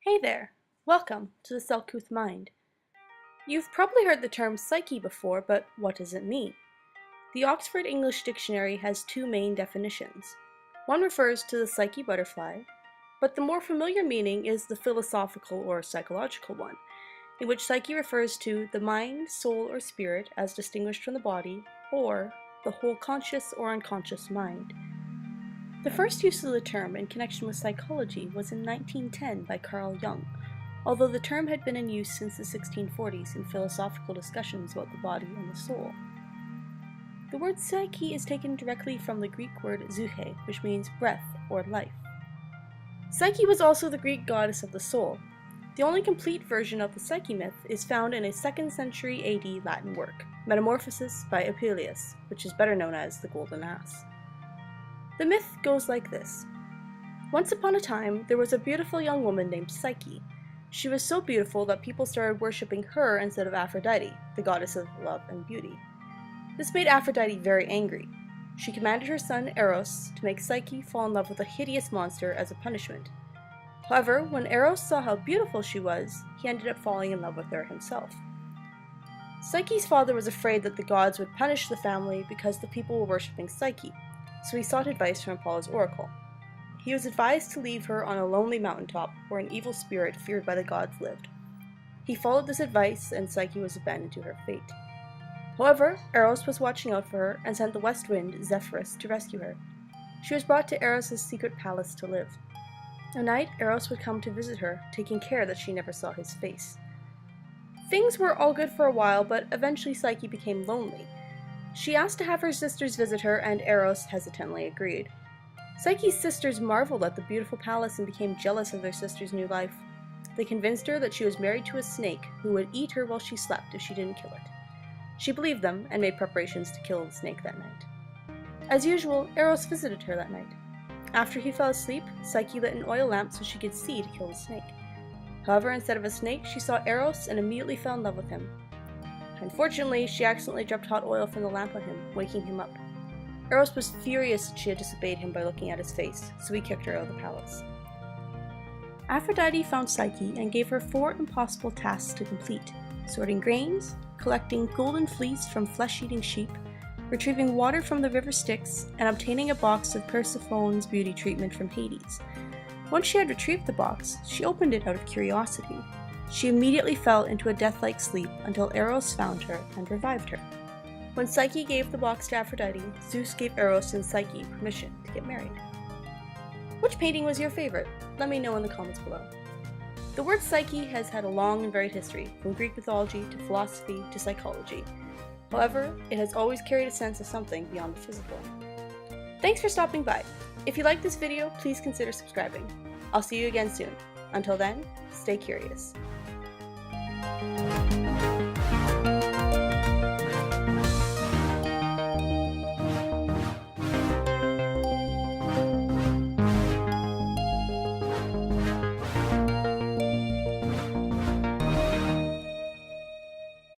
Hey there! Welcome to the Selcouth Mind. You've probably heard the term psyche before, but what does it mean? The Oxford English Dictionary has two main definitions. One refers to the psyche butterfly, but the more familiar meaning is the philosophical or psychological one, in which psyche refers to the mind, soul, or spirit as distinguished from the body, or the whole conscious or unconscious mind. The first use of the term in connection with psychology was in 1910 by Carl Jung, although the term had been in use since the 1640s in philosophical discussions about the body and the soul. The word psyche is taken directly from the Greek word psyche, which means breath or life. Psyche was also the Greek goddess of the soul. The only complete version of the Psyche myth is found in a 2nd century AD Latin work, Metamorphosis by Apelles, which is better known as the Golden Ass. The myth goes like this. Once upon a time, there was a beautiful young woman named Psyche. She was so beautiful that people started worshipping her instead of Aphrodite, the goddess of love and beauty. This made Aphrodite very angry. She commanded her son Eros to make Psyche fall in love with a hideous monster as a punishment. However, when Eros saw how beautiful she was, he ended up falling in love with her himself. Psyche's father was afraid that the gods would punish the family because the people were worshipping Psyche, so he sought advice from Apollo's oracle. He was advised to leave her on a lonely mountaintop where an evil spirit feared by the gods lived. He followed this advice, and Psyche was abandoned to her fate. However, Eros was watching out for her and sent the west wind, Zephyrus, to rescue her. She was brought to Eros' secret palace to live. At night, Eros would come to visit her, taking care that she never saw his face. Things were all good for a while, but eventually Psyche became lonely. She asked to have her sisters visit her, and Eros hesitantly agreed. Psyche's sisters marveled at the beautiful palace and became jealous of their sister's new life. They convinced her that she was married to a snake who would eat her while she slept if she didn't kill it. She believed them and made preparations to kill the snake that night. As usual, Eros visited her that night. After he fell asleep, Psyche lit an oil lamp so she could see to kill the snake. However, instead of a snake, she saw Eros and immediately fell in love with him. Unfortunately, she accidentally dropped hot oil from the lamp on him, waking him up. Eros was furious that she had disobeyed him by looking at his face, so he kicked her out of the palace. Aphrodite found Psyche and gave her 4 impossible tasks to complete: sorting grains, collecting golden fleece from flesh-eating sheep, retrieving water from the river Styx, and obtaining a box of Persephone's beauty treatment from Hades. Once she had retrieved the box, she opened it out of curiosity. She immediately fell into a death-like sleep until Eros found her and revived her. When Psyche gave the box to Aphrodite, Zeus gave Eros and Psyche permission to get married. Which painting was your favorite? Let me know in the comments below. The word psyche has had a long and varied history, from Greek mythology to philosophy to psychology. However, it has always carried a sense of something beyond the physical. Thanks for stopping by. If you liked this video, please consider subscribing. I'll see you again soon. Until then, stay curious.